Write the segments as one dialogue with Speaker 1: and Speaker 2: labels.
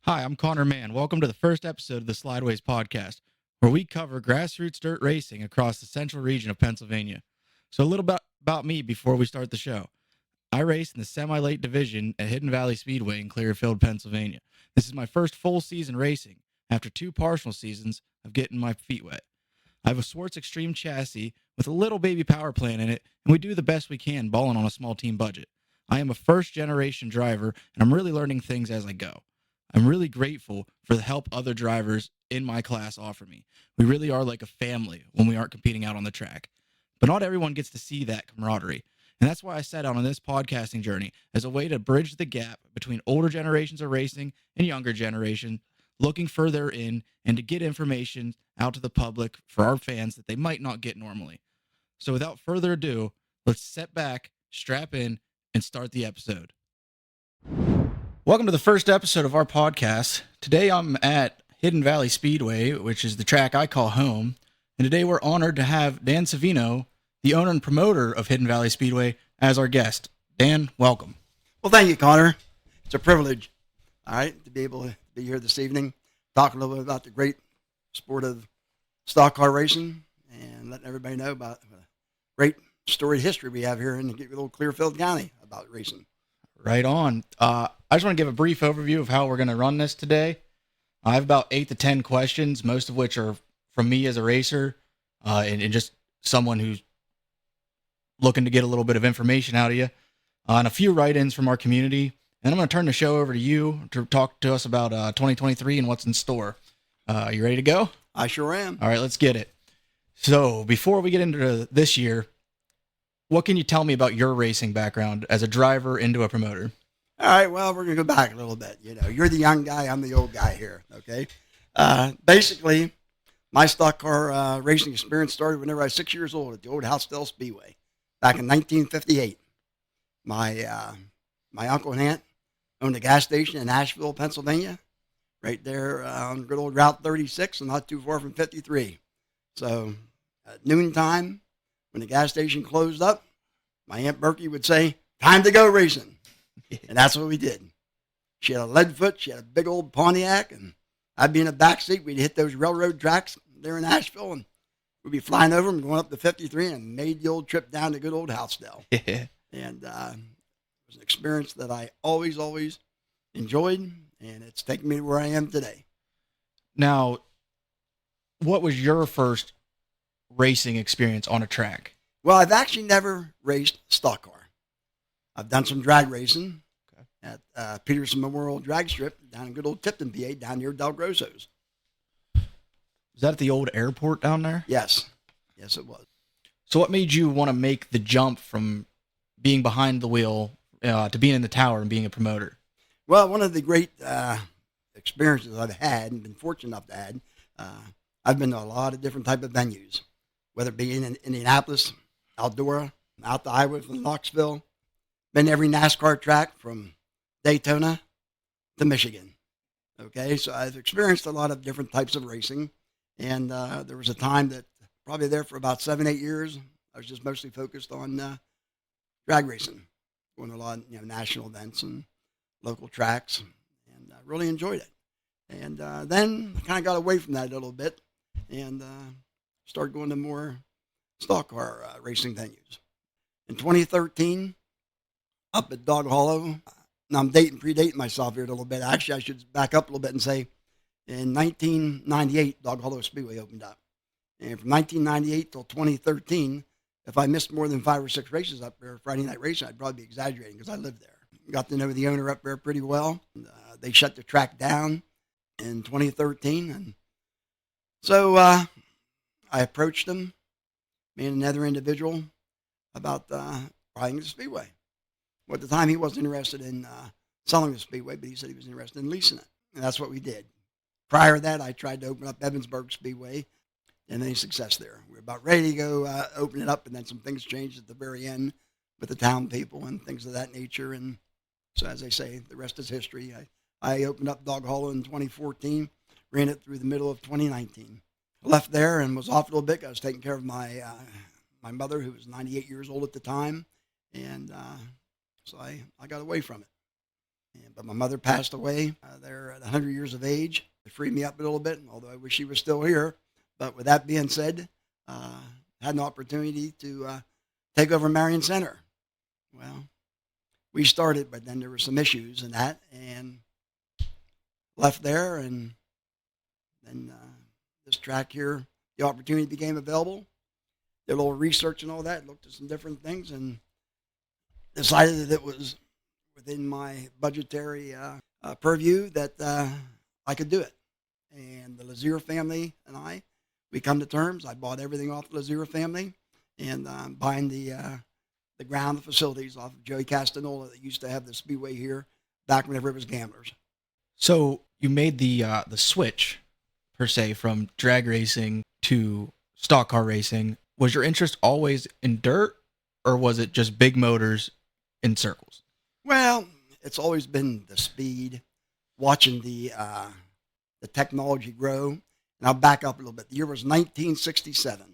Speaker 1: Hi, I'm Connor Mann. Welcome to the first episode of the Slideways podcast, where we cover grassroots dirt racing across the central region of Pennsylvania. So, a little bit about me before we start the show. I race in the semi-late division at Hidden Valley Speedway in Clearfield, Pennsylvania. This is my first full season racing after two partial seasons of getting my feet wet. I have a Swartz Extreme chassis with a little baby power plant in it, and we do the best we can balling on a small team budget. I am a first generation driver, and I'm really learning things as I go. I'm really grateful for the help other drivers in my class offer me. We really are like a family when we aren't competing out on the track. But not everyone gets to see that camaraderie. And that's why I set out on this podcasting journey as a way to bridge the gap between older generations of racing and younger generation, looking further in and to get information out to the public for our fans that they might not get normally. So without further ado, let's sit back, strap in, and start the episode. Welcome to the first episode of our podcast. Today I'm at Hidden Valley Speedway, which is the track I call home. And today we're honored to have Dan Savino, the owner and promoter of Hidden Valley Speedway, as our guest. Dan, welcome.
Speaker 2: Well, thank you, Connor. It's a privilege, all right, to be able to be here this evening, talking a little bit about the great sport of stock car racing and letting everybody know about the great storied history we have here in the little Clearfield County about racing.
Speaker 1: Right on. I just want to give a brief overview of how we're going to run this today. I have about 8 to 10 questions, most of which are from me as a racer and just someone who's looking to get a little bit of information out of you, and a few write-ins from our community. And I'm going to turn the show over to you to talk to us about 2023 and what's in store. You ready to go?
Speaker 2: I sure am.
Speaker 1: All right, let's get it. So before we get into this year, what can you tell me about your racing background as a driver into a promoter?
Speaker 2: All right, well, we're going to go back a little bit. You know, you're the young guy, I'm the old guy here, okay? Basically, my stock car racing experience started whenever I was 6 years old at the old Housedale Speedway back in 1958. My uncle and aunt owned a gas station in Asheville, Pennsylvania, right there on good old Route 36 and not too far from 53. So at noontime, when the gas station closed up, my Aunt Berkey would say, "Time to go racing." And that's what we did. She had a Leadfoot, she had a big old Pontiac, and I'd be in the back seat. We'd hit those railroad tracks there in Asheville, and we'd be flying over them, going up to 53, and made the old trip down to good old Housedale.
Speaker 1: Yeah.
Speaker 2: And it was an experience that I always enjoyed, and it's taken me to where I am today.
Speaker 1: Now, what was your first racing experience on a track?
Speaker 2: Well, I've actually never raced stock car. I've done some drag racing at Peterson Memorial Drag Strip down in good old Tipton, PA, down near Del Grosso's.
Speaker 1: Was that at the old airport down there?
Speaker 2: Yes. Yes, it was.
Speaker 1: So what made you want to make the jump from being behind the wheel to being in the tower and being a promoter?
Speaker 2: Well, one of the great experiences I've had and been fortunate enough to have, I've been to a lot of different type of venues, whether it be in Indianapolis, Eldora, out the highway from Knoxville. Been to every NASCAR track from Daytona to Michigan. Okay, so I've experienced a lot of different types of racing, and there was a time that probably there for about 7-8 years, I was just mostly focused on drag racing, going to a lot of national events and local tracks, and I really enjoyed it. And then I kind of got away from that a little bit and started going to more stock car racing venues. In 2013, up at Dog Hollow, now I'm predating myself here a little bit. Actually, I should back up a little bit and say in 1998, Dog Hollow Speedway opened up. And from 1998 till 2013, if I missed more than 5 or 6 races up there, Friday night racing, I'd probably be exaggerating because I lived there. Got to know the owner up there pretty well. And, they shut the track down in 2013. And so I approached him, me and another individual, about buying the Speedway. Well, at the time, he wasn't interested in selling the Speedway, but he said he was interested in leasing it. And that's what we did. Prior to that, I tried to open up Evansburg Speedway, and any success there. We were about ready to go open it up, and then some things changed at the very end with the town people and things of that nature. And so, as I say, the rest is history. I opened up Dog Hollow in 2014, ran it through the middle of 2019. I left there and was off a little bit. I was taking care of my mother, who was 98 years old at the time, and so I got away from it. But my mother passed away there at 100 years of age. It freed me up a little bit, although I wish she was still here. But with that being said, had an opportunity to take over Marion Center. Well, we started, but then there were some issues in that, and left there, and then this track here, the opportunity became available. Did a little research and all that, looked at some different things, and decided that it was within my budgetary purview that I could do it. And the Lazier family and we come to terms. I bought everything off the Lazier family, and buying the ground, the facilities off of Joey Castanola that used to have the Speedway here back whenever it was Gamblers.
Speaker 1: So you made the switch, per se, from drag racing to stock car racing. Was your interest always in dirt, or was it just big motors in circles?
Speaker 2: Well, it's always been the speed, watching the technology grow. And I'll back up a little bit. The year was 1967. It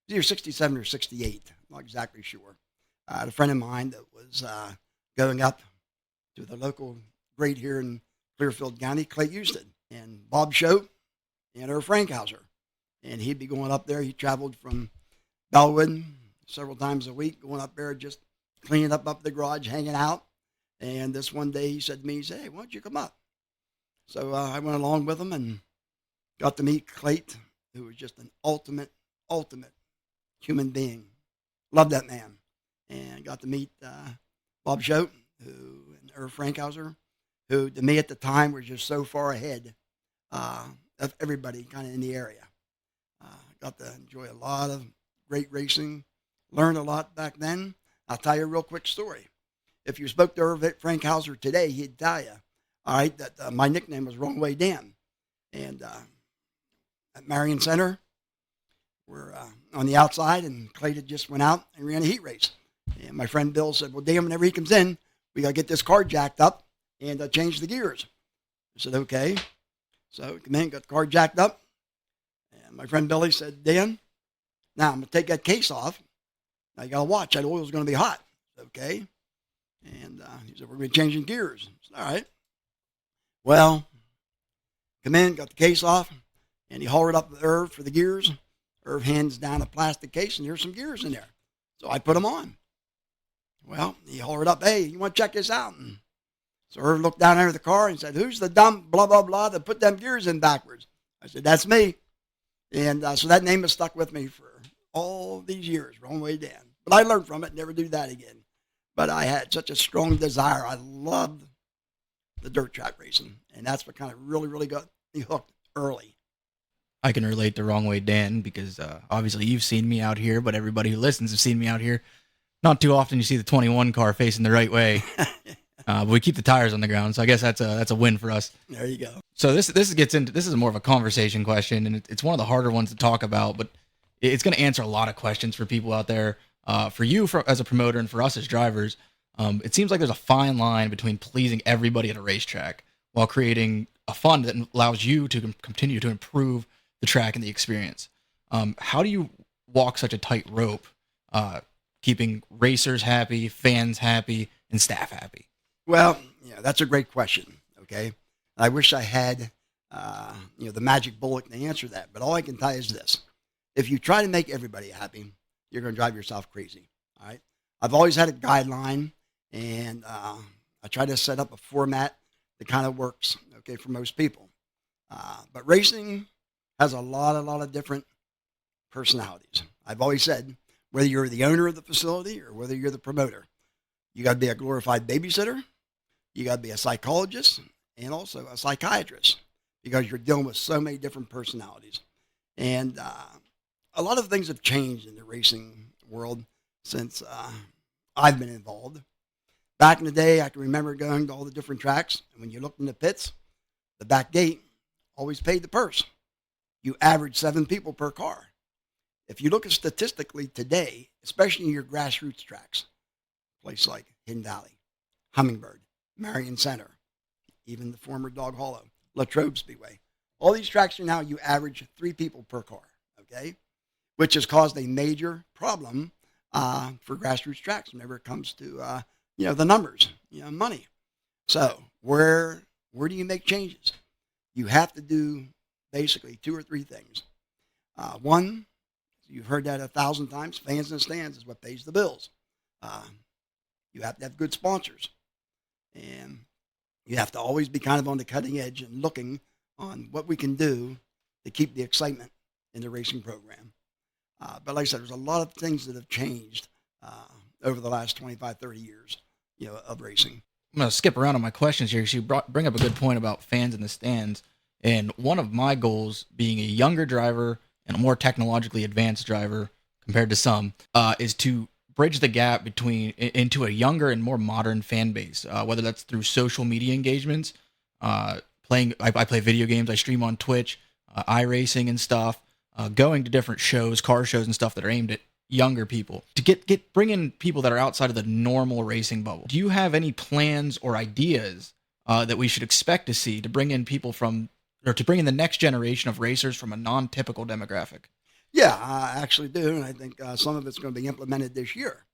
Speaker 2: was either 67 or 68. I'm not exactly sure. I had a friend of mine that was going up to the local grade here in Clearfield County, Clay Houston, and Bob Schote and Irv Frankhauser. And he'd be going up there. He traveled from Bellwood several times a week, going up there, just cleaning up the garage, hanging out. And this one day he said to me, he said, "Hey, why don't you come up?" So I went along with him and got to meet Clayt, who was just an ultimate human being. Loved that man. And got to meet Bob Schote, and Irv Frankhauser, who to me at the time was just so far ahead of everybody kind of in the area. Got to enjoy a lot of great racing, learned a lot back then. I'll tell you a real quick story. If you spoke to Irv Frankhauser today, he'd tell you, all right, that my nickname was Wrong Way Dan. And at Marion Center, we're on the outside, and Clay had just went out and ran a heat race. And my friend Bill said, "Well, Dan, whenever he comes in, we got to get this car jacked up and change the gears." I said, "Okay." So we come in, got the car jacked up. And my friend Billy said, "Dan, now I'm going to take that case off. Now you got to watch, that oil's going to be hot." I said, "Okay." And he said, "We're going to be changing gears." I said, "All right." Well, come in, got the case off, and he hauled it up with Irv for the gears. Irv hands down a plastic case, and there's some gears in there. So I put them on. Well, he hauled it up. "Hey, you want to check this out?" And so Irv looked down under the car and said, "Who's the dumb blah, blah, blah that put them gears in backwards?" I said, "That's me." And so that name has stuck with me for all these years, Wrong Way Dan. But I learned from it, never do that again. But I had such a strong desire. I loved the dirt track racing. And that's what kind of really got me hooked early.
Speaker 1: I can relate to Wrong Way Dan because obviously you've seen me out here, but everybody who listens has seen me out here. Not too often you see the 21 car facing the right way, but we keep the tires on the ground, so I guess that's a win for us.
Speaker 2: There you go.
Speaker 1: So this is more of a conversation question, and it's one of the harder ones to talk about, but it's going to answer a lot of questions for people out there, for you as a promoter and for us as drivers. It seems like there's a fine line between pleasing everybody at a racetrack while creating a fun that allows you to continue to improve the track and the experience. How do you walk such a tight rope, keeping racers happy, fans happy, and staff happy?
Speaker 2: Well, yeah, that's a great question. Okay. I wish I had, the magic bullet to answer that, but all I can tell you is this. If you try to make everybody happy, you're going to drive yourself crazy. All right. I've always had a guideline, and I try to set up a format that kind of works, okay, for most people. But racing has a lot of different personalities. I've always said, whether you're the owner of the facility or whether you're the promoter, you got to be a glorified babysitter, you got to be a psychologist, and also a psychiatrist, because you're dealing with so many different personalities. And a lot of things have changed in the racing world since I've been involved. Back in the day, I can remember going to all the different tracks, and when you looked in the pits, the back gate always paid the purse. You average 7 people per car. If you look at statistically today, especially in your grassroots tracks, place like Hidden Valley, Hummingbird, Marion Center, even the former Dog Hollow, Latrobe Speedway, all these tracks are now, you average 3 people per car, okay? Which has caused a major problem for grassroots tracks whenever it comes to, the numbers, money. So where do you make changes? You have to do basically two or three things. One, you've heard that 1,000 times, fans in the stands is what pays the bills. Uh, you have to have good sponsors. And you have to always be kind of on the cutting edge and looking on what we can do to keep the excitement in the racing program. But like I said, there's a lot of things that have changed over the last 25, 30 years, of racing.
Speaker 1: I'm going to skip around on my questions here because you bring up a good point about fans in the stands. And one of my goals, being a younger driver and a more technologically advanced driver compared to some, is to bridge the gap into a younger and more modern fan base, whether that's through social media engagements, I play video games, I stream on Twitch, iRacing and stuff, going to different shows, car shows and stuff that are aimed at younger people to bring in people that are outside of the normal racing bubble. Do you have any plans or ideas that we should expect to see to bring in to bring in the next generation of racers from a non-typical demographic?
Speaker 2: Yeah, I actually do, and I think some of it's going to be implemented this year.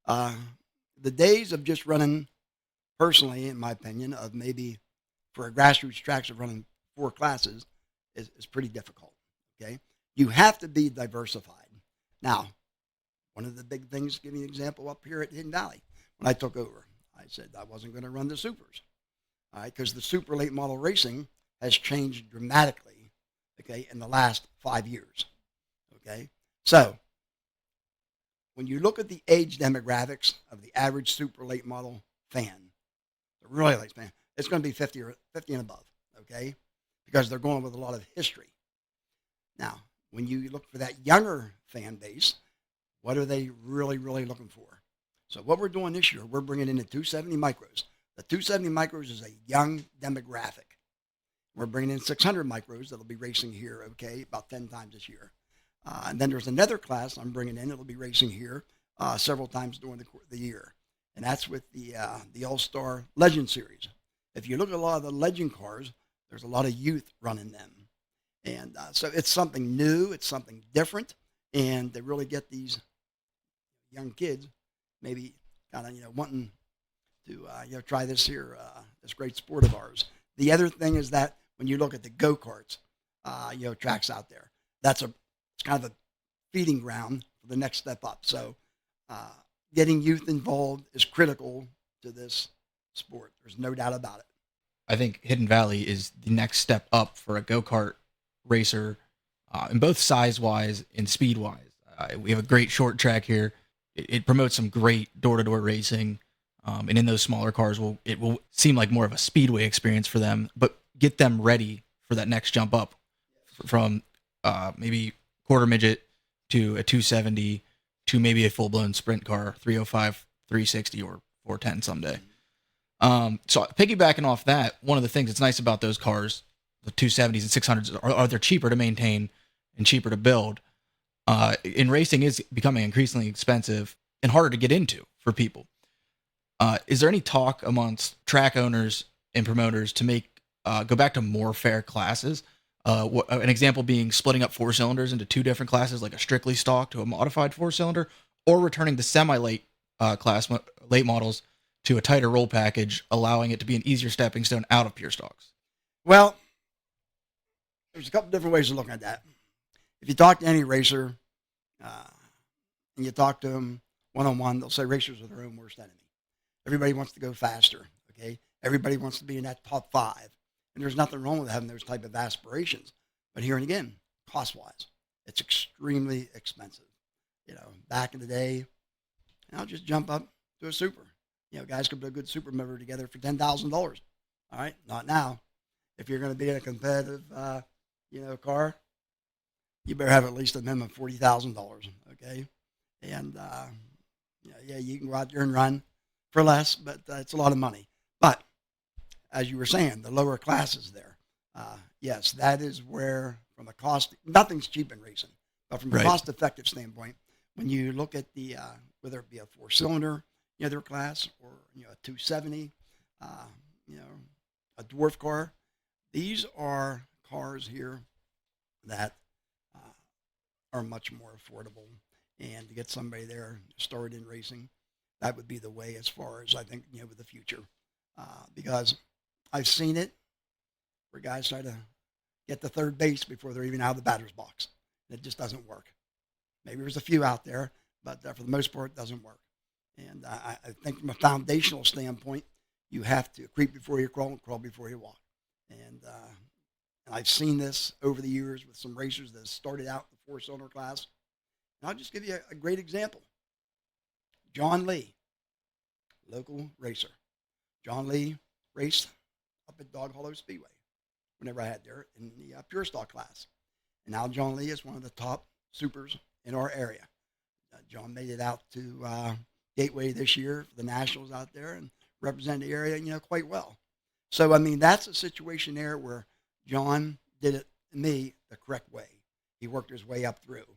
Speaker 2: The days of just running, personally, in my opinion, of maybe for a grassroots tracks of running 4 classes is pretty difficult, okay? You have to be diversified. Now, one of the big things, give you an example up here at Hidden Valley. When I took over, I said I wasn't going to run the supers, all right, because the super late model racing has changed dramatically, okay, in the last 5 years, okay? So when you look at the age demographics of the average super late model fan, the really late fan, it's going to be 50 and above, okay, because they're going with a lot of history. Now, when you look for that younger fan base, what are they really, really looking for? So what we're doing this year, we're bringing in the 270 micros. The 270 micros is a young demographic. We're bringing in 600 micros that'll be racing here, okay, about 10 times this year. And then there's another class I'm bringing in that'll be racing here several times during the year. And that's with the All-Star Legend Series. If you look at a lot of the Legend cars, there's a lot of youth running them. And so it's something new, it's something different, and they really get these young kids maybe kind of, wanting to, try this here, this great sport of ours. The other thing is that when you look at the go-karts, tracks out there, it's kind of a feeding ground for the next step up. So getting youth involved is critical to this sport. There's no doubt about it.
Speaker 1: I think Hidden Valley is the next step up for a go-kart racer, in both size-wise and speed-wise. We have a great short track here. It promotes some great door-to-door racing, and in those smaller cars, it will seem like more of a speedway experience for them, but get them ready for that next jump up from maybe quarter midget to a 270 to maybe a full-blown sprint car, 305, 360, or 410 someday. So piggybacking off that, one of the things that's nice about those cars, the 270s and 600s, are they're cheaper to maintain and cheaper to build. In racing is becoming increasingly expensive and harder to get into for people. Is there any talk amongst track owners and promoters to go back to more fair classes? An example being splitting up 4 cylinders into 2 different classes, like a strictly stock to a modified 4-cylinder, or returning the semi-late class late models to a tighter roll package, allowing it to be an easier stepping stone out of pure stocks.
Speaker 2: Well, there's a couple different ways of looking at that. If you talk to any racer and you talk to them one-on-one, they'll say racers are their own worst enemy. Everybody wants to go faster, okay? Everybody wants to be in that top 5. And there's nothing wrong with having those type of aspirations. But here and again, cost-wise, it's extremely expensive. Back in the day, I'll just jump up to a super. Guys could put a good super motor together for $10,000. All right, not now. If you're going to be in a competitive, car, you better have at least a minimum of $40,000. Okay, and you can go out there and run for less, but it's a lot of money. But as you were saying, the lower classes there, yes, that is where, from a cost, nothing's cheap in racing, but from a cost-effective standpoint, when you look at the whether it be a 4-cylinder, their class, or a 270, a dwarf car, these are cars here that are much more affordable. And to get somebody there started in racing, that would be the way as far as I think, with the future. because I've seen it where guys try to get to third base before they're even out of the batter's box. It just doesn't work. Maybe there's a few out there, but for the most part, it doesn't work. And I think from a foundational standpoint, you have to creep before you crawl and crawl before you walk. And I've seen this over the years with some racers that started out in the four-cylinder class. And I'll just give you a great example. John Lee, local racer. John Lee raced up at Dog Hollow Speedway whenever I had there in the pure stock class. And now John Lee is one of the top supers in our area. John made it out to Gateway this year for the Nationals out there and represented the area, quite well. So, I mean, that's a situation there where John did it, to me, the correct way. He worked his way up through.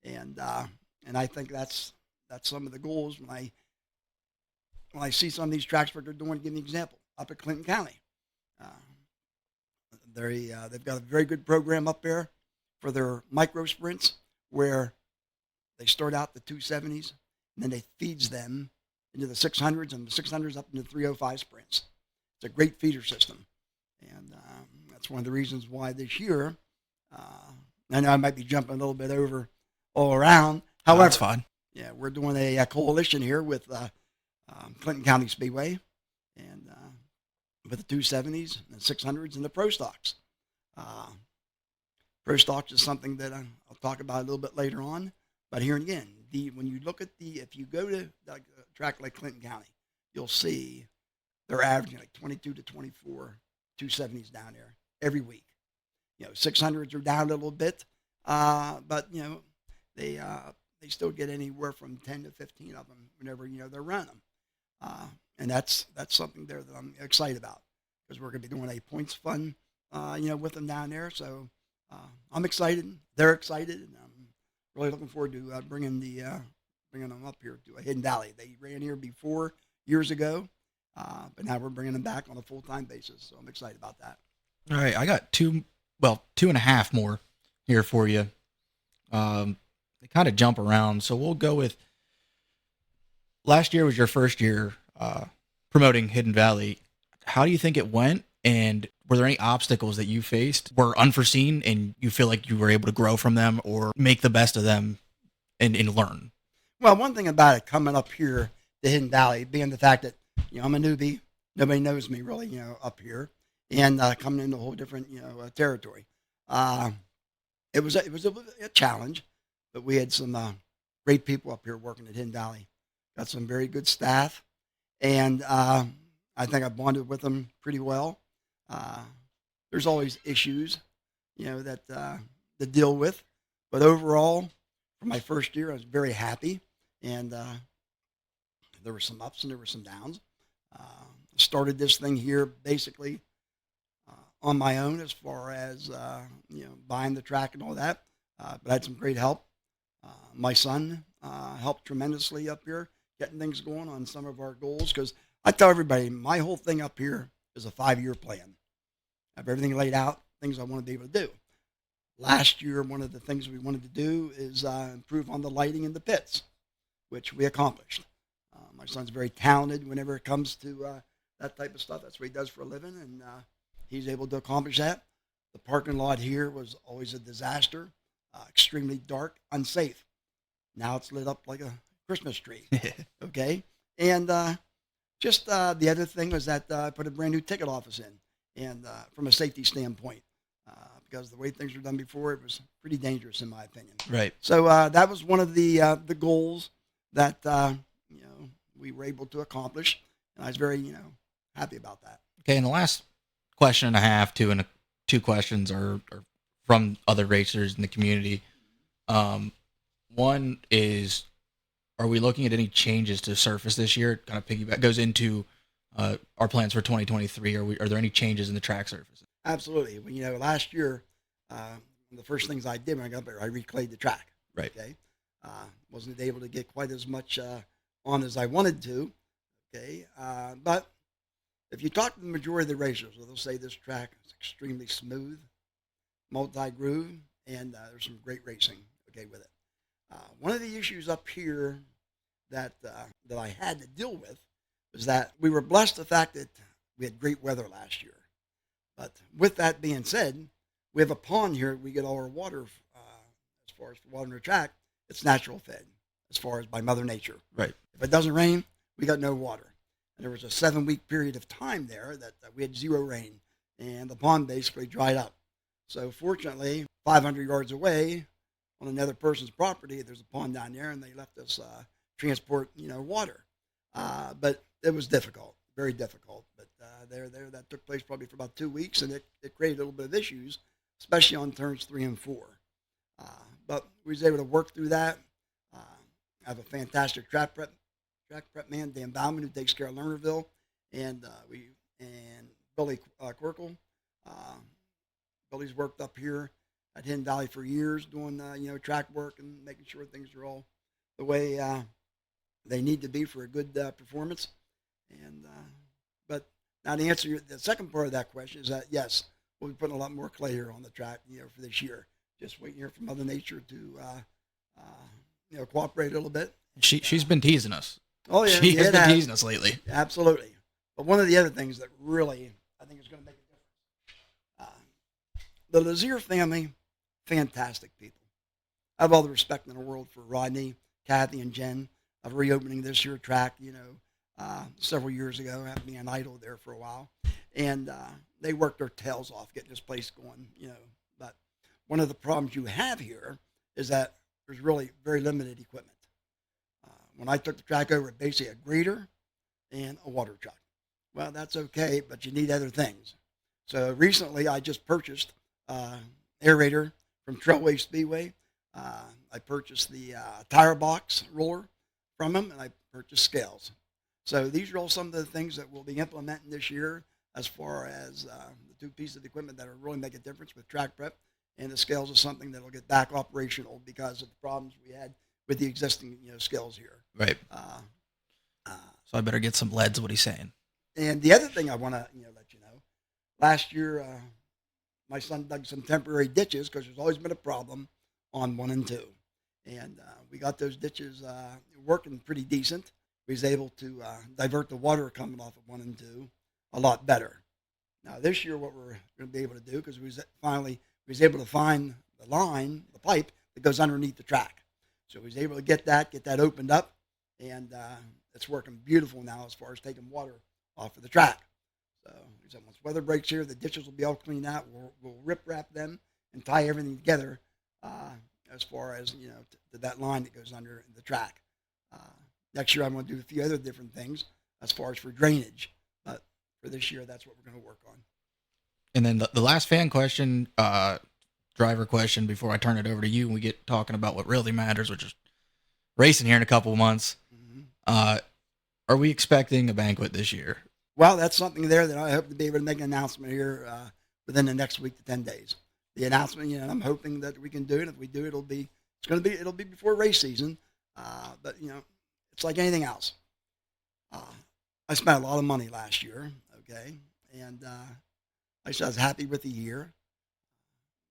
Speaker 2: And I think that's some of the goals when I see some of these tracks what they're doing. Give me an example. Up at Clinton County. They've got a very good program up there for their micro sprints where they start out the 270s and then they feeds them into the 600s and the 600s up into 305 sprints. It's a great feeder system. And that's one of the reasons why this year, I know I might be jumping a little bit over all around. However,
Speaker 1: that's fine.
Speaker 2: Yeah, we're doing a coalition here with Clinton County Speedway and with the 270s and the 600s and the Pro Stocks. Pro Stocks is something that I'll talk about a little bit later on. But here again, when you look at if you go to a track like Clinton County, you'll see they're averaging like 22 to 24 270s down there every week. 600s are down a little bit, but they still get anywhere from 10 to 15 of them whenever they're running them. And that's something there that I'm excited about because we're going to be doing a points fund, with them down there. So I'm excited. They're excited, and I'm really looking forward to bringing them up here to Hidden Valley. They ran here before years ago, but now we're bringing them back on a full-time basis. So I'm excited about that.
Speaker 1: All right, I got two and a half more here for you. They kind of jump around, so we'll go with last year was your first year promoting Hidden Valley. How do you think it went, and were there any obstacles that you faced were unforeseen and you feel like you were able to grow from them or make the best of them and learn?
Speaker 2: Well, one thing about it coming up here to Hidden Valley, being the fact that I'm a newbie, nobody knows me really, up here, and coming into a whole different territory. It was a challenge, but we had some great people up here working at Hidden Valley. Got some very good staff, and I think I bonded with them pretty well. There's always issues, that to deal with, but overall, for my first year, I was very happy, and there were some ups and there were some downs. Started this thing here basically on my own as far as buying the track and all that, but I had some great help. My son helped tremendously up here, getting things going on some of our goals, because I tell everybody my whole thing up here is a 5-year plan. I have everything laid out, things I want to be able to do. Last year, one of the things we wanted to do is improve on the lighting in the pits, which we accomplished. My son's very talented whenever it comes to that type of stuff. That's what he does for a living, and he's able to accomplish that. The parking lot here was always a disaster, extremely dark, unsafe. Now it's lit up like a Christmas tree, okay? And just the other thing was that I put a brand new ticket office in, and from a safety standpoint, because the way things were done before, it was pretty dangerous in my opinion.
Speaker 1: Right.
Speaker 2: So that was one of the goals that we were able to accomplish, and I was very happy about that.
Speaker 1: Okay, and the last question and a half, two questions are from other racers in the community. One is, are we looking at any changes to surface this year? It kind of piggyback goes into our plans for 2023. Are there any changes in the track surface?
Speaker 2: Absolutely. Well, last year, the first things I did when I got up there, I reclayed the track.
Speaker 1: Right.
Speaker 2: Okay. Wasn't able to get quite as much on as I wanted to. Okay. But if you talk to the majority of the racers, they'll say this track is extremely smooth, multi-groove, and there's some great racing, with it. One of the issues up here that I had to deal with was that we were blessed the fact that we had great weather last year. But with that being said, we have a pond here. We get all our water, as far as watering the track, it's natural fed, as far as by Mother Nature.
Speaker 1: Right.
Speaker 2: If it doesn't rain, we got no water. And there was a 7-week period of time there that we had zero rain, and the pond basically dried up. So fortunately, 500 yards away on another person's property, there's a pond down there, and they let us transport, water. But it was difficult, very difficult. But that took place probably for about 2 weeks, and it created a little bit of issues, especially on turns 3 and 4. But we was able to work through that. I have a fantastic track prep man, Dan Bauman, who takes care of Lernerville, and Billy Quirkle. Billy's worked up here at Hidden Valley for years, doing track work and making sure things are all the way they need to be for a good performance. And but now to answer the second part of that question is that yes, we'll be putting a lot more clay here on the track, for this year. Just waiting here for Mother Nature to cooperate a little bit.
Speaker 1: She's been teasing us.
Speaker 2: Oh yeah,
Speaker 1: she has been teasing us lately.
Speaker 2: Absolutely. But one of the other things that really I think is going to make a difference, the Lazier family, fantastic people. I have all the respect in the world for Rodney, Kathy, and Jen of reopening this year track. Several years ago, after being idle there for a while, and they worked their tails off getting this place going. But one of the problems you have here is that there's really very limited equipment. When I took the track over, it basically a grader and a water truck. Well, that's okay, but you need other things. So recently, I just purchased aerator from Valley Speedway. I purchased the tire box roller from them, and I purchased scales. So these are all some of the things that we'll be implementing this year as far as the two pieces of equipment that will really make a difference with track prep. And the scales is something that will get back operational because of the problems we had with the existing scales here.
Speaker 1: Right. So I better get some leads, what he's saying.
Speaker 2: And the other thing I want to let you know, last year my son dug some temporary ditches because there's always been a problem on 1 and 2. And we got those ditches working pretty decent. We was able to divert the water coming off of 1 and 2 a lot better. Now this year what we're going to be able to do, because we was able to find the line, the pipe that goes underneath the track. So we was able to get that opened up, and it's working beautiful now as far as taking water off of the track. So once weather breaks here, the ditches will be all cleaned out. We'll rip wrap them and tie everything together as far as to that line that goes under the track. Next year I'm going to do a few other different things as far as for drainage, but for this year that's what we're going to work on.
Speaker 1: And then the last fan question, driver question, before I turn it over to you and we get talking about what really matters, which is racing here in a couple of months. Mm-hmm. Are we expecting a banquet this year?
Speaker 2: Well, that's something there that I hope to be able to make an announcement here within the next week to 10 days. The announcement, I'm hoping that we can do it. If we do, it'll be before race season. But it's like anything else. I spent a lot of money last year, okay, and I was happy with the year.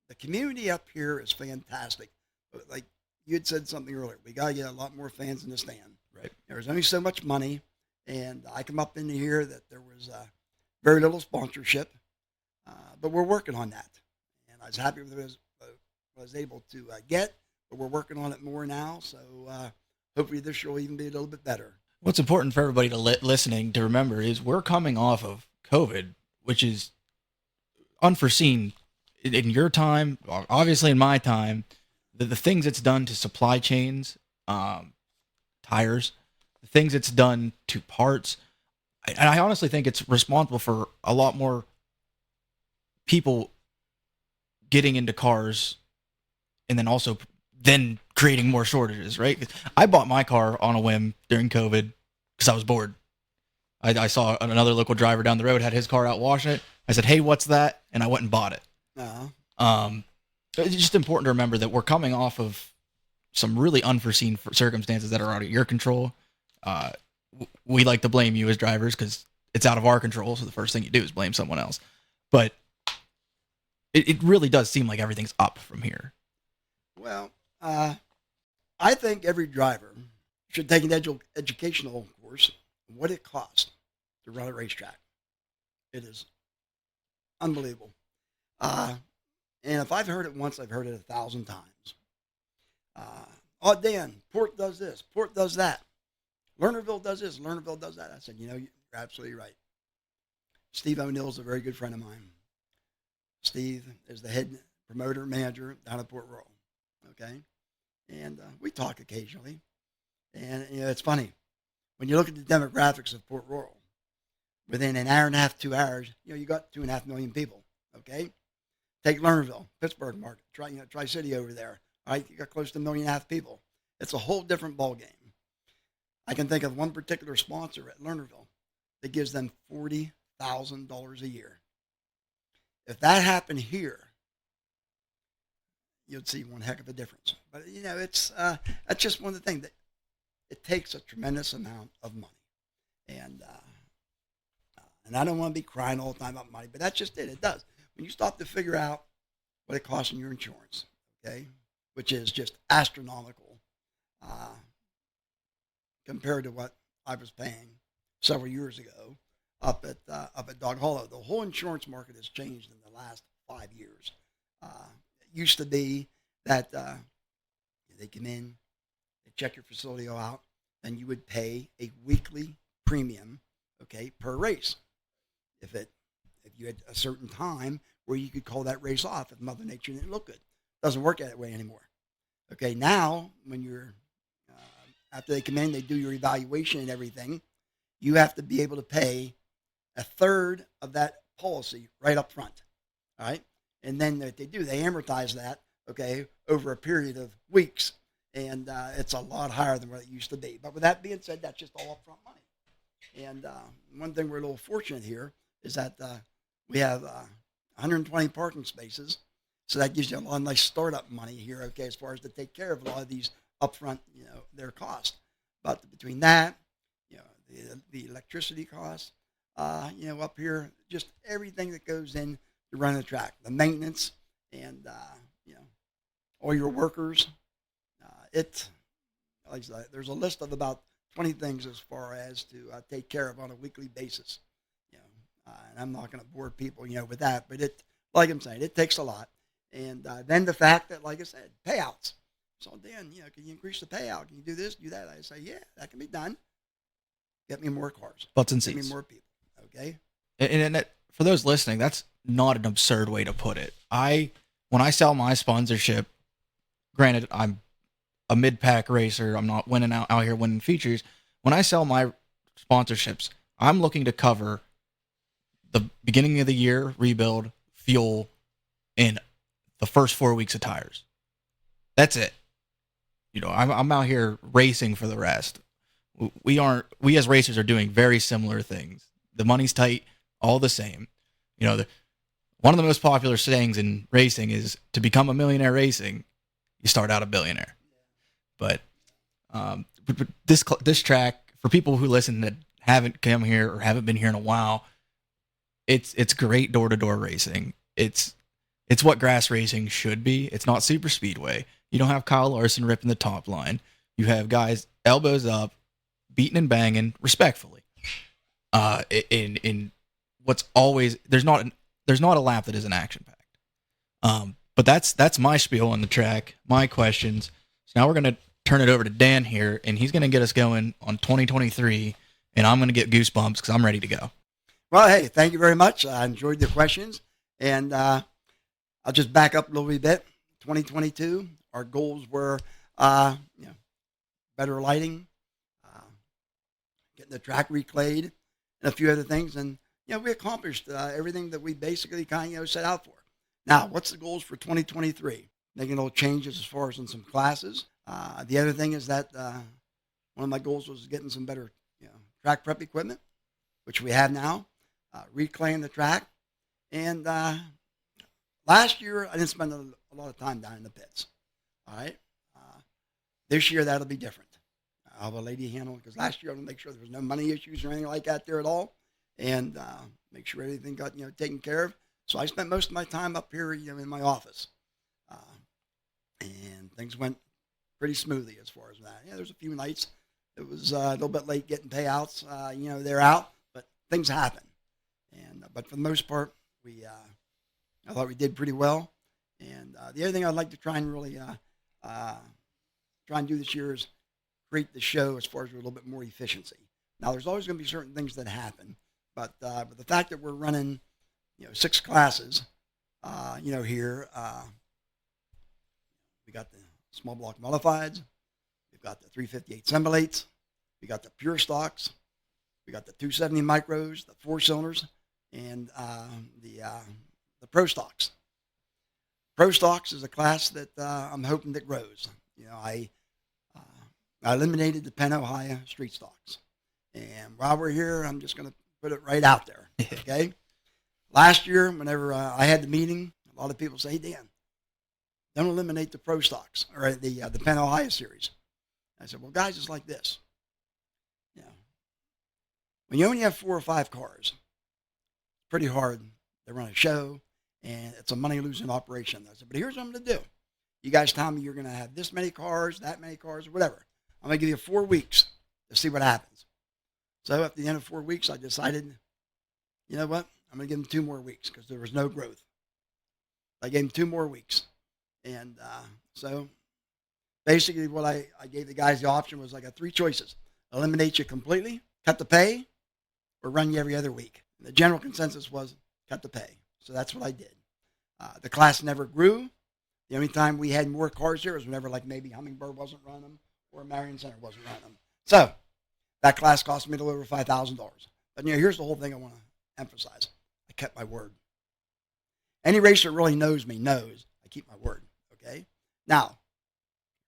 Speaker 2: The community up here is fantastic. But like you had said something earlier, we got to get a lot more fans in the stand.
Speaker 1: Right.
Speaker 2: There's only so much money, and I come up into here that there was very little sponsorship, but we're working on that. And I was happy with what I was able to get, but we're working on it more now. So hopefully this year will even be a little bit better.
Speaker 1: What's important for everybody to listening to remember is we're coming off of COVID, which is unforeseen in your time, obviously in my time. The things it's done to supply chains, tires, the things it's done to parts. And I honestly think it's responsible for a lot more people getting into cars and then also creating more shortages, right? I bought my car on a whim during COVID because I was bored. I saw another local driver down the road had his car out washing it. I said, hey, what's that? And I went and bought it.
Speaker 2: Uh-huh.
Speaker 1: It's just important to remember that we're coming off of some really unforeseen circumstances that are out of your control. We like to blame you as drivers because it's out of our control. So the first thing you do is blame someone else. But it really does seem like everything's up from here.
Speaker 2: Well, I think every driver should take an educational course on what it costs to run a racetrack. It is unbelievable. And if I've heard it once, I've heard it 1,000 times. Oh, Dan, Port does this, Port does that. Lernerville does this, Lernerville does that. I said, you're absolutely right. Steve O'Neill is a very good friend of mine. Steve is the head promoter manager down at Port Royal. Okay, and we talk occasionally. And it's funny when you look at the demographics of Port Royal. Within an hour and a half, 2 hours, you got 2.5 million people. Okay, take Lernerville, Pittsburgh market, Tri-City over there. All right, you got close to 1.5 million people. It's a whole different ball game. I can think of one particular sponsor at Lernerville that gives them $40,000 a year. If that happened here, you'd see one heck of a difference. But it's that's just one of the things that it takes a tremendous amount of money, and I don't want to be crying all the time about money, but that's just it. It does. When you stop to figure out what it costs in your insurance, okay, which is just astronomical compared to what I was paying several years ago up at Dog Hollow. The whole insurance market has changed in the last 5 years. It used to be that they come in, they check your facility all out, and you would pay a weekly premium, okay, per race. If you had a certain time where you could call that race off if Mother Nature didn't look good. It doesn't work that way anymore. Okay, now when you're after they come in, they do your evaluation and everything. You have to be able to pay a third of that policy right up front. All right, and then what they do, they amortize that, okay, over a period of weeks, and it's a lot higher than what it used to be. But with that being said, that's just all upfront money. And one thing we're a little fortunate here is that we have 120 parking spaces, so that gives you a lot of nice startup money here, okay, as far as to take care of a lot of these upfront, their costs. But between that, the electricity costs, up here, just everything that goes in to run the track, the maintenance, and all your workers. Like I said, there's a list of about 20 things as far as to take care of on a weekly basis. And I'm not going to bore people, with that, but like I'm saying, it takes a lot. And then the fact that, like I said, payouts. So Dan, can you increase the payout? Can you do this, do that? I say, yeah, that can be done. Get me more cars.
Speaker 1: Butts and
Speaker 2: Get
Speaker 1: seats.
Speaker 2: me more people. Okay.
Speaker 1: And that, for those listening, that's not an absurd way to put it. When I sell my sponsorship, granted, I'm a mid-pack racer. I'm not winning out here winning features. When I sell my sponsorships, I'm looking to cover the beginning of the year rebuild, fuel, and the first 4 weeks of tires. That's it. I'm out here racing for the rest. We as racers are doing very similar things. The money's tight, all the same. One of the most popular sayings in racing is to become a millionaire racing, you start out a billionaire. But this track, for people who listen that haven't come here or haven't been here in a while, it's great door-to-door racing. It's what grass racing should be. It's not super speedway. You don't have Kyle Larson ripping the top line. You have guys elbows up, beating and banging respectfully. In what's always there's not a lap that isn't action packed. But that's my spiel on the track, my questions. So now we're gonna turn it over to Dan here, and he's gonna get us going on 2023, and I'm gonna get goosebumps because I'm ready to go.
Speaker 2: Well, hey, thank you very much. I enjoyed the questions, and I'll just back up a little bit. 2022, our goals were, better lighting, getting the track reclayed, and a few other things. And, we accomplished everything that we basically kind of, set out for. Now, what's the goals for 2023? Making little changes as far as in some classes. The other thing is that one of my goals was getting some better, track prep equipment, which we have now, reclaying the track. And last year, I didn't spend a lot of time down in the pits. All right. This year, that'll be different. I'll have a lady handle it because last year I want to make sure there was no money issues or anything like that there at all, and make sure everything got taken care of. So I spent most of my time up here, in my office, and things went pretty smoothly as far as that. There's a few nights it was a little bit late getting payouts. They're out, but things happen. And but for the most part, I thought we did pretty well. And the other thing I'd like to try and really try and do this year is create the show as far as a little bit more efficiency. Now, there's always going to be certain things that happen, but the fact that we're running, 6 classes, here, we got the small block modifieds, we've got the 358 Semblates, we got the pure stocks, we got the 270 micros, the 4 cylinders, and the pro stocks. Pro stocks is a class that I'm hoping that grows. I eliminated the Penn Ohio street stocks, and while we're here, I'm just going to put it right out there. Okay. Last year, whenever I had the meeting, a lot of people say, "Hey, Dan, don't eliminate the pro stocks or the Penn Ohio series." I said, "Well, guys, it's like this. When you only have 4 or 5 cars, it's pretty hard to run a show, and it's a money-losing operation." I said, "But here's what I'm going to do. You guys tell me you're going to have this many cars, that many cars, or whatever. I'm going to give you 4 weeks to see what happens." So at the end of 4 weeks, I decided, you know what? I'm going to give them 2 more weeks because there was no growth. I gave them 2 more weeks. And so basically what I gave the guys the option was I got 3 choices. Eliminate you completely, cut the pay, or run you every other week. And the general consensus was cut the pay. So that's what I did. The class never grew. The only time we had more cars here was whenever like maybe Hummingbird wasn't running them or Marion Center wasn't running them. So that class cost me a little over $5,000. But here's the whole thing I want to emphasize. I kept my word. Any racer really knows me knows I keep my word. Okay. Now,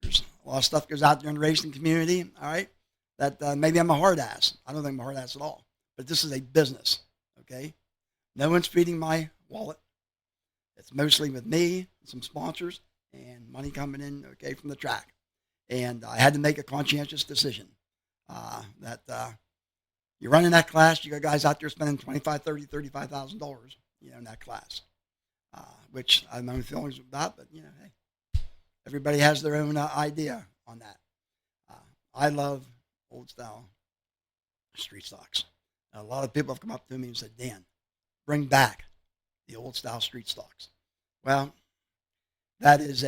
Speaker 2: there's a lot of stuff goes out there in the racing community. All right. That maybe I'm a hard ass. I don't think I'm a hard ass at all. But this is a business. Okay. No one's feeding my wallet. It's mostly with me, some sponsors, and money coming in, okay, from the track. And I had to make a conscientious decision that you're running that class. You got guys out there spending $25,000, $30,000, $35,000, in that class, which I have my own feelings about. But hey, everybody has their own idea on that. I love old style street stocks. Now, a lot of people have come up to me and said, "Dan, bring back the old style street stocks." Well, that is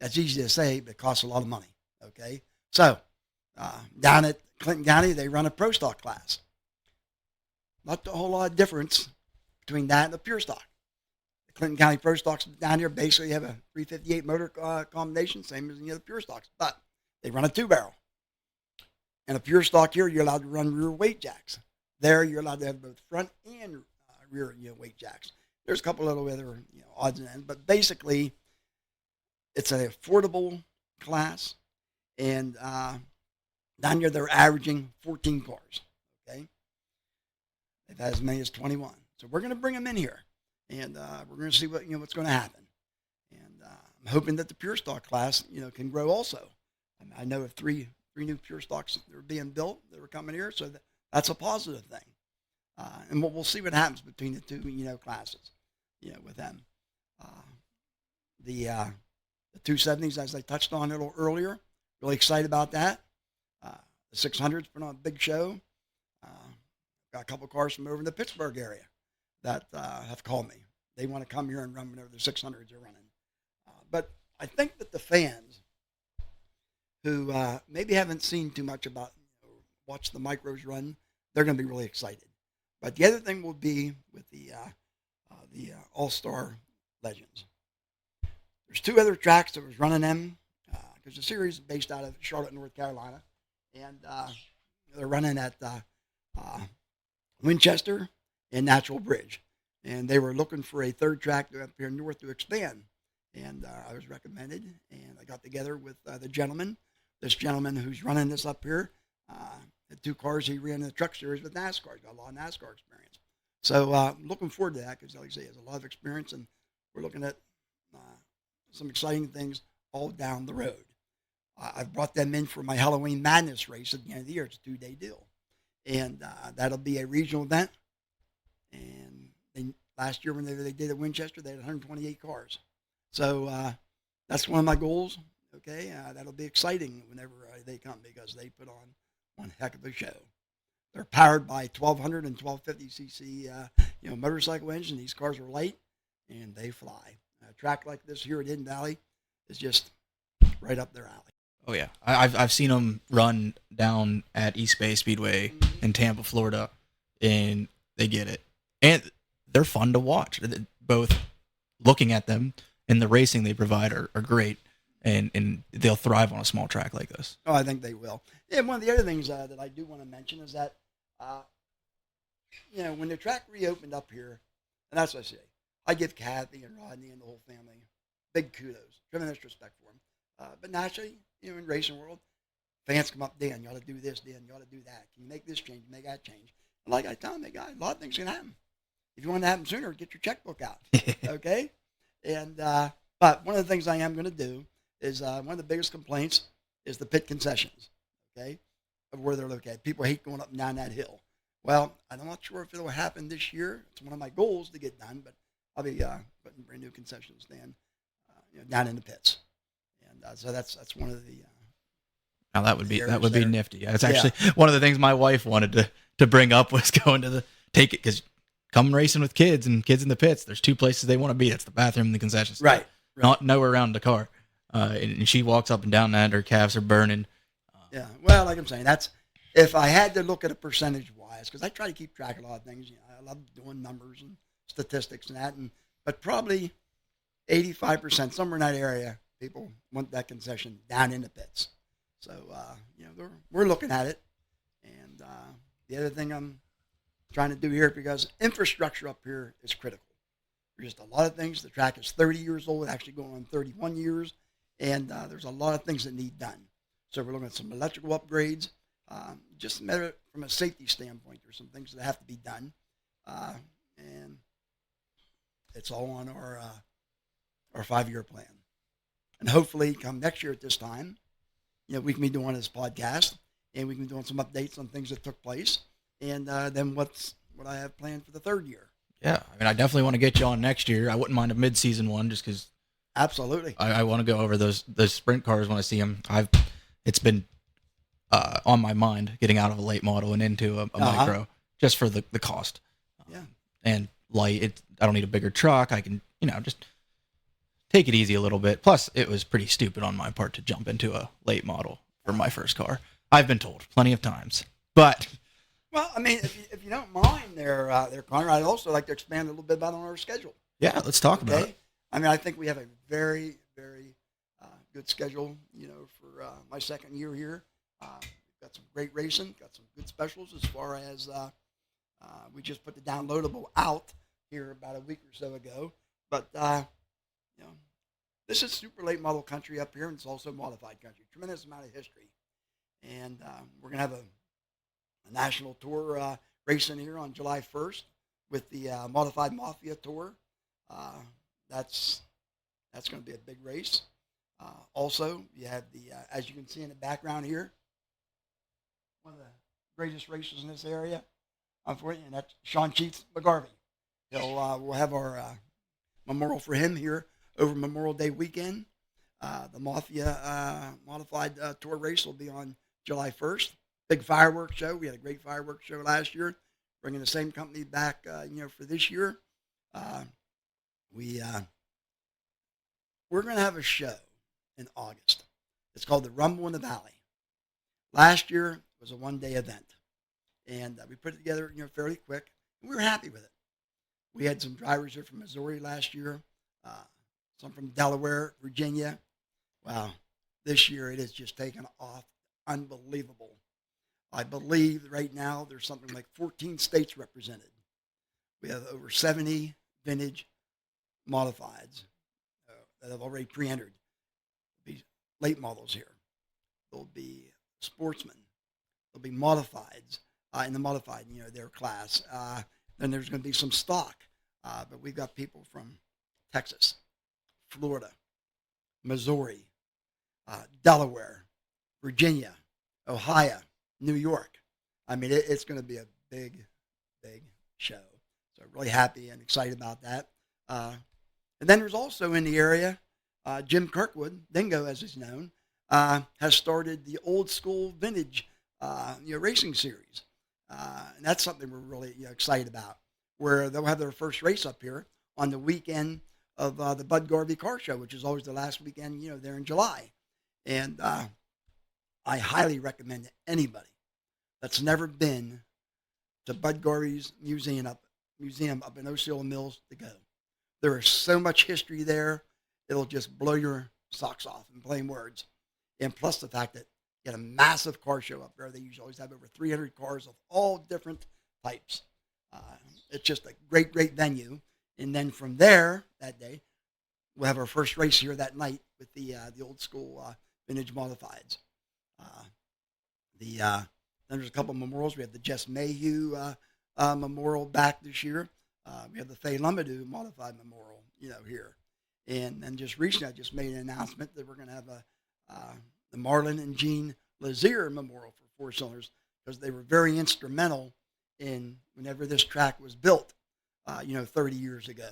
Speaker 2: that's easy to say, but it costs a lot of money. Okay. So, down at Clinton County, they run a pro stock class. Not a whole lot of difference between that and the pure stock. The Clinton County pro stocks down here basically have a 358 motor combination, same as the pure stocks, but they run a 2-barrel. And a pure stock here, you're allowed to run rear weight jacks. There, you're allowed to have both front and rear weight jacks. There's a couple of other odds and ends, but basically it's an affordable class, and down here they're averaging 14 cars. Okay, they've had as many as 21. So we're going to bring them in here, and we're going to see what's going to happen. And I'm hoping that the pure stock class can grow also. I know of three new pure stocks that are being built that are coming here, so that's a positive thing. And we'll see what happens between the two, classes, with them. The 270s, as I touched on a little earlier, really excited about that. The 600s put on a big show. Got a couple of cars from over in the Pittsburgh area that have called me. They want to come here and run whenever the 600s are running. But I think that the fans who maybe haven't seen too much about, watch the micros run, they're going to be really excited. But the other thing will be with the All-Star Legends. There's 2 other tracks that was running them because the series is based out of Charlotte, North Carolina, and they're running at Winchester and Natural Bridge, and they were looking for a 3rd track up here north to expand, and I was recommended, and I got together with this gentleman who's running this up here. The 2 cars he ran in the truck series with NASCAR. He's got a lot of NASCAR experience. So I'm looking forward to that because, like I say, he has a lot of experience, and we're looking at some exciting things all down the road. I've brought them in for my Halloween Madness race at the end of the year. It's a 2-day deal. And that'll be a regional event. And last year when they did at Winchester, they had 128 cars. So that's one of my goals. Okay, that'll be exciting whenever they come because they put on one heck of a show. They're powered by 1200 and 1250 cc, motorcycle engine. These cars are light and they fly. A track like this here at Hidden Valley is just right up their alley.
Speaker 1: Oh yeah, I've seen them run down at East Bay Speedway in Tampa, Florida, and they get it. And they're fun to watch. Both looking at them and the racing they provide are great, and they'll thrive on a small track like this.
Speaker 2: Oh, I think they will. And one of the other things that I do want to mention is that, when the track reopened up here, and that's what I say, I give Kathy and Rodney and the whole family big kudos, tremendous respect for them. But naturally, in racing world, fans come up, Dan, you ought to do this, Dan, you ought to do that. Can you make this change, make that change? And like I tell them, a lot of things can happen. If you want to happen sooner, get your checkbook out, okay? And but one of the things I am going to do is one of the biggest complaints is the pit concessions, okay, of where they're located. People hate going up and down that hill. Well, I'm not sure if it'll happen this year. It's one of my goals to get done, but I'll be putting brand new concession stand, down in the pits, and so that's one of the.
Speaker 1: Now that would be nifty. Yeah, it's actually one of the things my wife wanted to bring up was going to take it, because come racing with kids and kids in the pits, there's two places they want to be. That's the bathroom and the concession stand.
Speaker 2: Right.
Speaker 1: Not nowhere around the car. And she walks up and down that, her calves are burning.
Speaker 2: Yeah, well, like I'm saying, that's if I had to look at a percentage-wise, because I try to keep track of a lot of things. I love doing numbers and statistics and that, but probably 85%, somewhere in that area, people want that concession down in the pits. So, we're looking at it. And the other thing I'm trying to do here, because infrastructure up here is critical. There's just a lot of things. The track is 30 years old, actually going on 31 years. And there's a lot of things that need done. So we're looking at some electrical upgrades. Just a matter from a safety standpoint, there's some things that have to be done. And it's all on our 5-year plan. And hopefully come next year at this time, we can be doing this podcast and we can be doing some updates on things that took place. And then what I have planned for the 3rd year.
Speaker 1: Yeah, I mean, I definitely want to get you on next year. I wouldn't mind a mid-season one just because.
Speaker 2: Absolutely.
Speaker 1: I want to go over those sprint cars when I see them. It's been on my mind getting out of a late model and into a micro just for the cost. And light. I don't need a bigger truck. I can just take it easy a little bit. Plus, it was pretty stupid on my part to jump into a late model for my first car. I've been told plenty of times, but.
Speaker 2: Well, I mean, if you don't mind there, Connor, I'd also like to expand a little bit about on our schedule.
Speaker 1: Yeah, let's talk about it.
Speaker 2: I mean, I think we have a very, very good schedule, for my 2nd year here. We've got some great racing, got some good specials as far as we just put the downloadable out here about a week or so ago. But, this is super late model country up here, and it's also modified country. Tremendous amount of history. And we're going to have a national tour racing here on July 1st with the Modified Mafia Tour. That's going to be a big race. Also, you have the, as you can see in the background here, one of the greatest racers in this area, unfortunately, and that's Sean Cheats McGarvey. We'll have our memorial for him here over Memorial Day weekend. The Mafia Modified Tour race will be on July 1st. Big fireworks show. We had a great fireworks show last year, bringing the same company back, for this year. We're going to have a show in August. It's called the Rumble in the Valley. Last year was a one-day event, and we put it together, fairly quick, and we were happy with it. We had some drivers here from Missouri last year, some from Delaware, Virginia. Wow, this year it has just taken off, unbelievable. I believe right now there's something like 14 states represented. We have over 70 vintage modifieds that have already pre-entered. There'll be late models here. There'll be sportsmen. There'll be modifieds in the modified, their class. Then there's going to be some stock. But we've got people from Texas, Florida, Missouri, Delaware, Virginia, Ohio, New York. I mean, it's going to be a big, big show. So really happy and excited about that. And then there's also in the area, Jim Kirkwood, Dingo as he's known, has started the old school vintage racing series. And that's something we're really excited about, where they'll have their first race up here on the weekend of the Bud Garvey Car Show, which is always the last weekend, there in July. And I highly recommend anybody that's never been to Bud Garvey's museum up in Osceola Mills to go. There is so much history there; it'll just blow your socks off, in plain words. And plus the fact that you get a massive car show up there. They usually always have over 300 cars of all different types. It's just a great, great venue. And then from there that day, we'll have our first race here that night with the old school vintage modifieds. Then there's a couple of memorials. We have the Jess Mayhew memorial back this year. We have the Faye Lumadou modified memorial, here. And then just recently, I just made an announcement that we're going to have the Marlon and Jean Lazier memorial for four cylinders, because they were very instrumental in whenever this track was built, 30 years ago.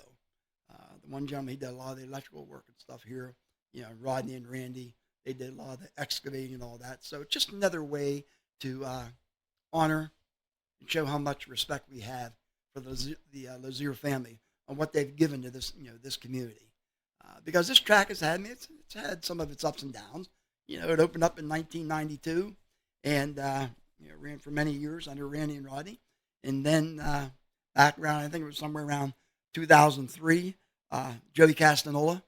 Speaker 2: The one gentleman, he did a lot of the electrical work and stuff here. Rodney and Randy, they did a lot of the excavating and all that. So it's just another way to honor and show how much respect we have for the Lazier family and what they've given to this, this community. Because this track has had, it's had some of its ups and downs. It opened up in 1992 and ran for many years under Randy and Rodney. And then back around, I think it was somewhere around 2003, Joey Castanola,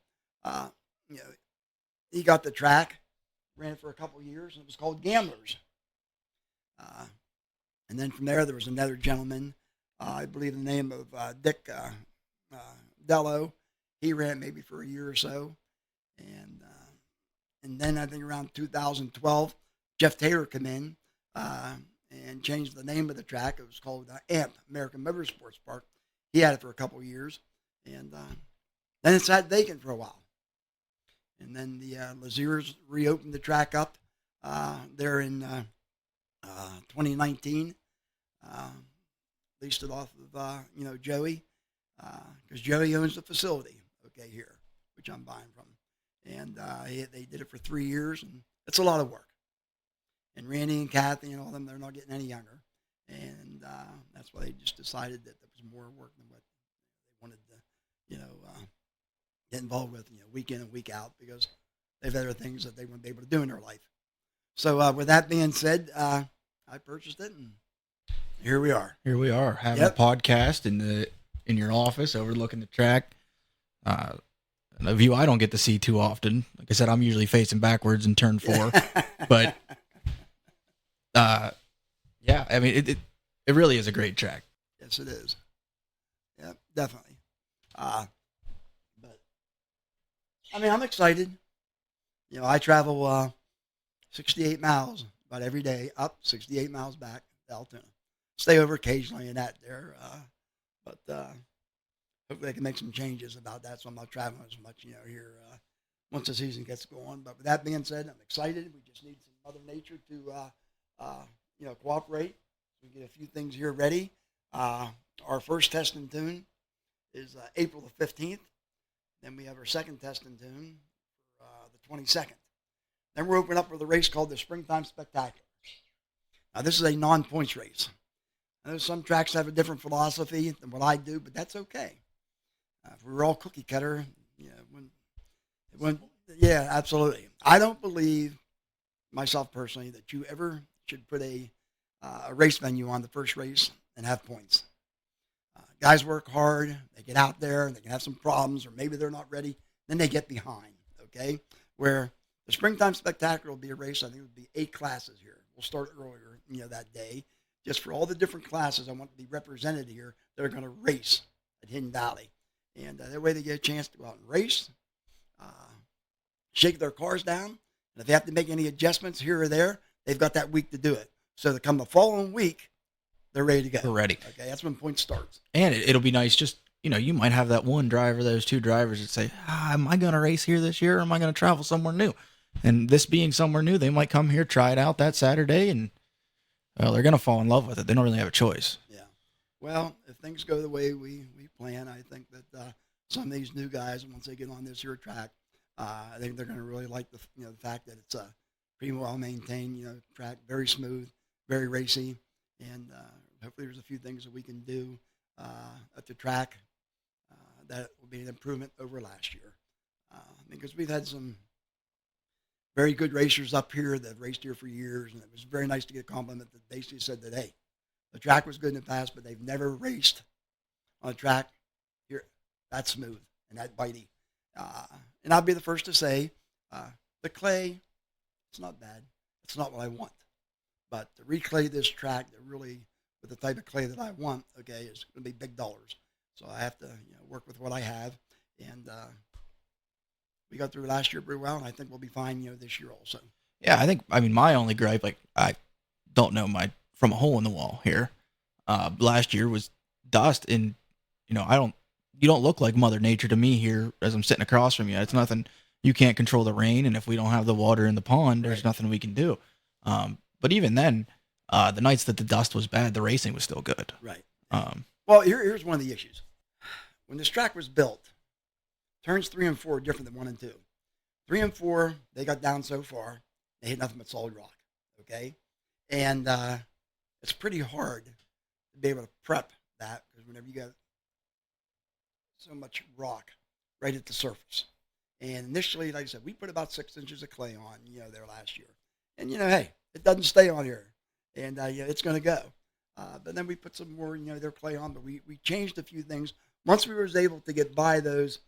Speaker 2: he got the track, ran it for a couple of years, and it was called Gamblers. And then from there was another gentleman, I believe the name of Dick Dello. He ran maybe for a year or so. And then I think around 2012, Jeff Taylor came in and changed the name of the track. It was called AMP, American Motorsports Park. He had it for a couple of years. And then it sat vacant for a while. And then the Laziers reopened the track up there in 2019. Leased it off of, Joey, because Joey owns the facility, here, which I'm buying from. And they did it for 3 years, and it's a lot of work. And Randy and Kathy and all of them, they're not getting any younger. And that's why they just decided that there was more work than what they wanted to, get involved with, week in and week out, because they've other things that they wouldn't be able to do in their life. So with that being said, I purchased it, and here we are.
Speaker 1: Here we are having a podcast in your office overlooking the track. A view I don't get to see too often. Like I said, I'm usually facing backwards in turn 4, but yeah, I mean it really is a great track.
Speaker 2: Yes, it is. Yeah, definitely. But I mean, I'm excited. I travel 68 miles about every day, up 68 miles back to Altoona. Stay over occasionally in that there, but hopefully I can make some changes about that, so I'm not traveling as much, here once the season gets going. But with that being said, I'm excited. We just need some Mother Nature to, cooperate. We get a few things here ready. Our first test and tune is April the 15th. Then we have our second test and tune for the 22nd. Then we're opening up for the race called the Springtime Spectacular. Now, this is a non-points race. I know some tracks have a different philosophy than what I do, but that's okay. If we were all cookie cutter, it wouldn't, yeah, absolutely. I don't believe, myself personally, that you ever should put a race venue on the first race and have points. Guys work hard, they get out there, they can have some problems, or maybe they're not ready, then they get behind, okay? Where the Springtime Spectacular will be a race, I think it would be 8 classes here. We'll start earlier, that day, just for all the different classes I want to be represented here that are going to race at Hidden Valley. And that way they get a chance to go out and race, shake their cars down, and if they have to make any adjustments here or there, they've got that week to do it. So to come the following week, they're ready to go.
Speaker 1: They're ready.
Speaker 2: Okay, that's when points starts.
Speaker 1: And it'll be nice, just, you might have that one driver, those 2 drivers that say, am I going to race here this year, or am I going to travel somewhere new? And this being somewhere new, they might come here, try it out that Saturday, and they're going to fall in love with it. They don't really have a choice.
Speaker 2: Yeah. Well, if things go the way we plan, I think that some of these new guys, once they get on this here track, I think they're going to really like the fact that it's a pretty well maintained track, very smooth, very racy, and Hopefully, there's a few things that we can do at the track that will be an improvement over last year. Because we've had some very good racers up here that have raced here for years, and it was very nice to get a compliment that basically said that, hey, the track was good in the past, but they've never raced on a track here that smooth and that bitey. And I'll be the first to say the clay, it's not bad. It's not what I want. But to reclay this track, that really, with the type of clay that I want, okay, is going to be big dollars. So I have to work with what I have. And we got through last year pretty well, and I think we'll be fine, this year also.
Speaker 1: Yeah, I mean, my only gripe, like, I don't know from a hole in the wall here. Last year was dust, and, you don't look like Mother Nature to me here as I'm sitting across from you. It's nothing, you can't control the rain, and if we don't have the water in the pond, there's nothing we can do. But even then, the nights that the dust was bad, the racing was still good.
Speaker 2: Right. Well, here's one of the issues. When this track was built, turns 3 and 4 are different than 1 and 2. 3 and 4, they got down so far, they hit nothing but solid rock, okay? And it's pretty hard to be able to prep that because whenever you got so much rock right at the surface. And initially, like I said, we put about 6 inches of clay on, there last year. And, hey, it doesn't stay on here. And, it's going to go. But then we put some more, their clay on. But we changed a few things. Once we were able to get by those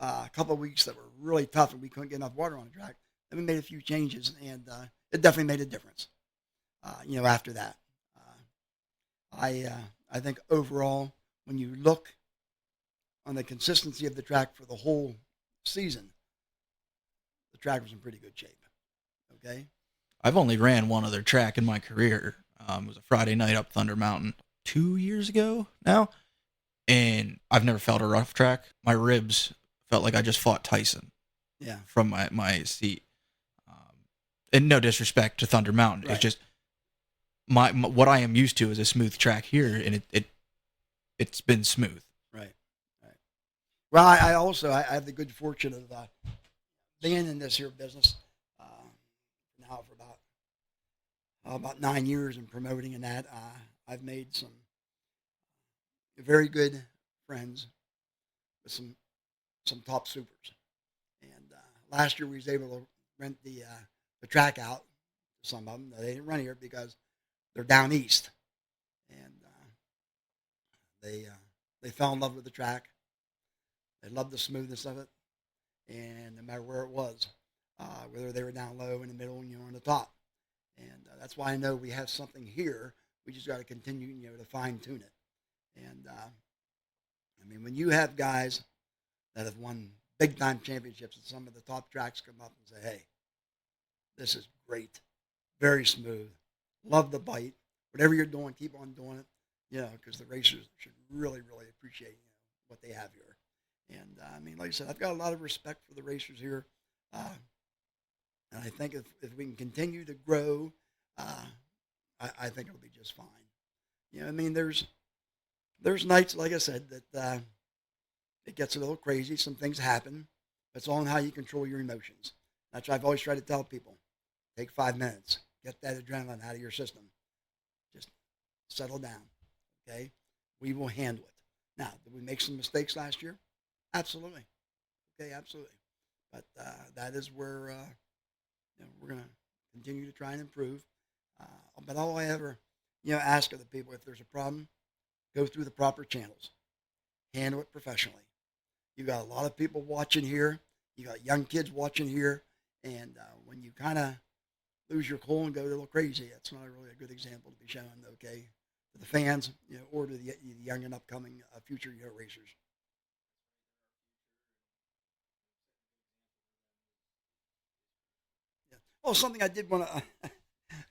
Speaker 2: couple of weeks that were really tough and we couldn't get enough water on the track, then we made a few changes. And it definitely made a difference, after that. I think overall, when you look on the consistency of the track for the whole season, the track was in pretty good shape. Okay?
Speaker 1: I've only ran one other track in my career. It was a Friday night up Thunder Mountain 2 years ago now, and I've never felt a rough track. My ribs felt like I just fought Tyson.
Speaker 2: Yeah.
Speaker 1: From my seat. And no disrespect to Thunder Mountain, It's just my what I am used to is a smooth track here, and it's been smooth.
Speaker 2: Right. Well, I have the good fortune of being in this here business now for about 9 years and promoting and that. I've made some very good friends with some top supers. And last year we was able to rent the track out to some of them. They didn't run here because they're down east. And they fell in love with the track. They loved the smoothness of it. And no matter where it was, whether they were down low, in the middle, on the top. And that's why I know we have something here. We just got to continue, to fine tune it. And I mean, when you have guys that have won big time championships and some of the top tracks come up and say, hey, this is great, very smooth, love the bite, whatever you're doing, keep on doing it, because the racers should really, really appreciate, what they have here. And I mean, like I said, I've got a lot of respect for the racers here. And I think if we can continue to grow, I think it'll be just fine. I mean, there's nights, like I said, that it gets a little crazy. Some things happen. It's all in how you control your emotions. That's what I've always tried to tell people. Take 5 minutes. Get that adrenaline out of your system. Just settle down, okay? We will handle it. Now, did we make some mistakes last year? Absolutely. Okay, absolutely. But that is where we're going to continue to try and improve. But all I ever, ask of the people, if there's a problem, go through the proper channels. Handle it professionally. You got a lot of people watching here. You got young kids watching here. And when you kind of lose your cool and go a little crazy, that's not really a good example to be shown, okay, to the fans, or to the young and upcoming future racers. Yeah. Oh, something I did want to,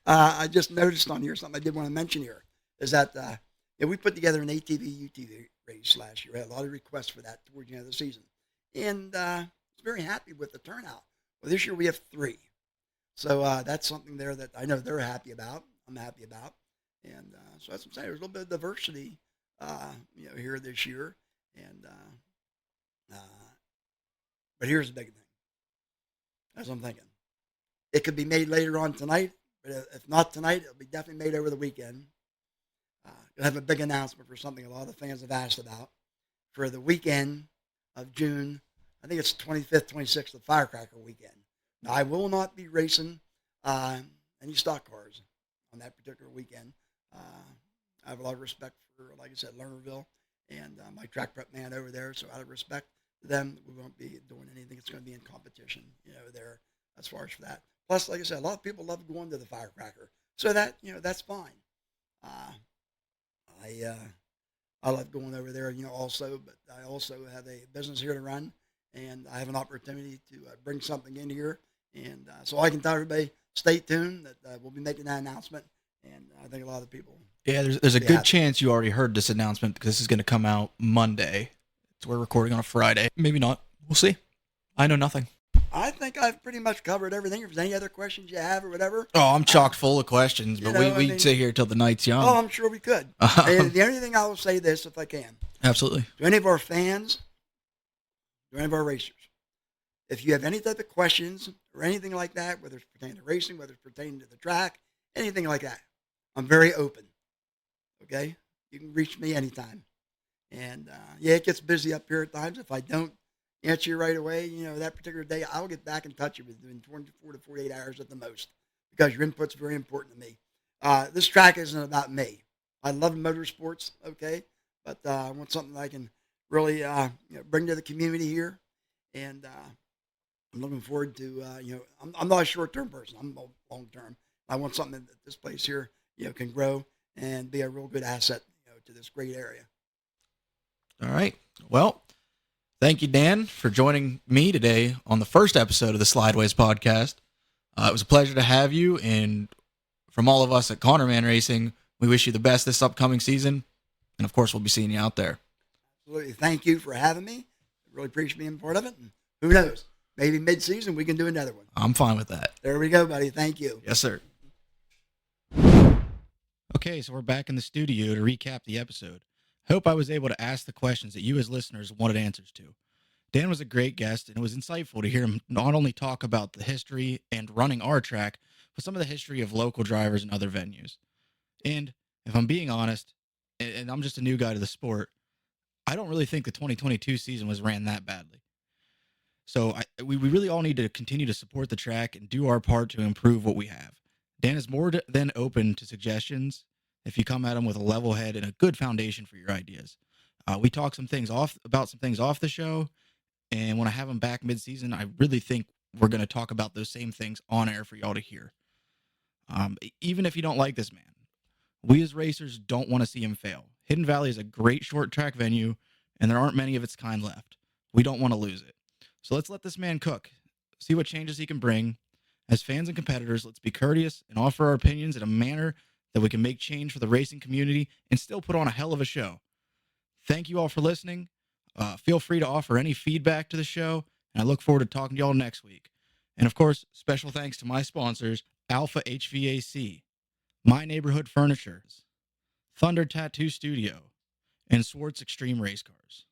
Speaker 2: I just noticed on here, something I did want to mention here is that we put together an ATV UTV race last year. We had a lot of requests for that towards the end of the season. And I was very happy with the turnout. Well, this year we have 3. So that's something there that I know they're happy about. I'm happy about. And so that's what I'm saying. There's a little bit of diversity, here this year. And but here's the big thing. As I'm thinking, it could be made later on tonight. But if not tonight, it'll be definitely made over the weekend. Gonna have a big announcement for something a lot of fans have asked about for the weekend of June. I think it's 25th, 26th, the Firecracker weekend. Now, I will not be racing any stock cars on that particular weekend. I have a lot of respect for, like I said, Lernerville and my track prep man over there. So out of respect to them, we won't be doing anything. It's going to be in competition, there as far as for that. Plus, like I said, a lot of people love going to the Firecracker. So that, that's fine. I love going over there, also, but I also have a business here to run, and I have an opportunity to bring something in here. And so I can tell everybody, stay tuned, that we'll be making that announcement. And I think a lot of people.
Speaker 1: Yeah, there's a good chance you already heard this announcement because this is going to come out Monday. So we're recording on a Friday. Maybe not. We'll see. I know nothing.
Speaker 2: I think I've pretty much covered everything. If there's any other questions you have or whatever.
Speaker 1: Oh, I'm chock full of questions, but we sit here till the night's young.
Speaker 2: Oh, I'm sure we could. And the only thing I will say this, if I can.
Speaker 1: Absolutely.
Speaker 2: To any of our fans, to any of our racers, if you have any type of questions or anything like that, whether it's pertaining to racing, whether it's pertaining to the track, anything like that, I'm very open. Okay? You can reach me anytime. And, it gets busy up here at times. If I don't answer you right away, that particular day, I'll get back in touch with you within 24 to 48 hours at the most because your input's very important to me. This track isn't about me. I love motorsports, okay? But I want something that I can really bring to the community here. And I'm looking forward to, I'm not a short-term person. I'm long-term. I want something that this place here, can grow and be a real good asset, to this great area.
Speaker 1: All right. Well, thank you, Dan, for joining me today on the first episode of the Slideways podcast. It was a pleasure to have you. And from all of us at Connerman Racing, we wish you the best this upcoming season. And, of course, we'll be seeing you out there.
Speaker 2: Absolutely. Thank you for having me. I really appreciate being part of it. And who knows? Maybe mid-season we can do another one.
Speaker 1: I'm fine with that.
Speaker 2: There we go, buddy. Thank you.
Speaker 1: Yes, sir. Okay, so we're back in the studio to recap the episode. I hope I was able to ask the questions that you as listeners wanted answers to. Dan was a great guest, and it was insightful to hear him not only talk about the history and running our track, but some of the history of local drivers and other venues. And if I'm being honest, and I'm just a new guy to the sport, I don't really think the 2022 season was ran that badly. So we really all need to continue to support the track and do our part to improve what we have. Dan is more than open to suggestions if you come at him with a level head and a good foundation for your ideas. We talk about some things off the show, and when I have him back mid-season, I really think we're going to talk about those same things on air for y'all to hear. Even if you don't like this man, we as racers don't want to see him fail. Hidden Valley is a great short track venue, and there aren't many of its kind left. We don't want to lose it. So let's let this man cook, see what changes he can bring. As fans and competitors, let's be courteous and offer our opinions in a manner that we can make change for the racing community and still put on a hell of a show. Thank you all for listening. Feel free to offer any feedback to the show, and I look forward to talking to y'all next week. And of course, special thanks to my sponsors, Alpha HVAC, My Neighborhood Furniture, Thunder Tattoo Studio, and Swartz Extreme Race Cars.